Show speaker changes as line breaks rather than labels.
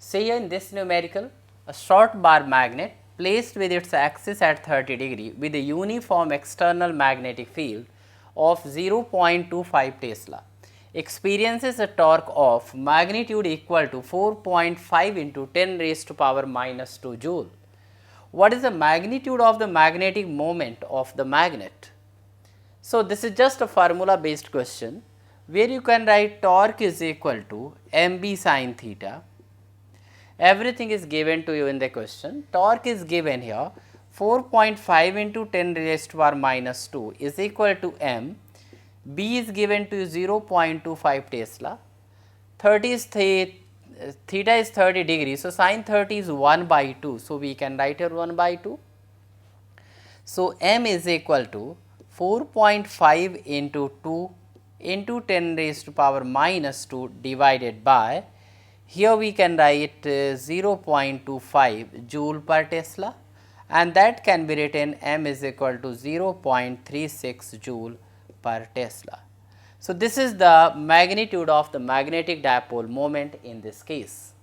Say in this numerical, a short bar magnet placed with its axis at 30 degree with a uniform external magnetic field of 0.25 Tesla experiences a torque of magnitude equal to 4.5 into 10 raised to power minus 2 joule. What is the magnitude of the magnetic moment of the magnet? So, this is just a formula based question where you can write torque is equal to mb sin theta. Everything is given to you in the question. Torque is given here 4.5 into 10 raised to power minus 2 is equal to m. B is given to 0.25 Tesla. 30 is theta is 30 degrees. So, sin 30 is 1 by 2. So, we can write here 1 by 2. So, m is equal to 4.5 into 2 into 10 raised to power minus 2 divided by, here we can write 0.25 joule per Tesla, and that can be written m is equal to 0.36 joule per Tesla. So, this is the magnitude of the magnetic dipole moment in this case.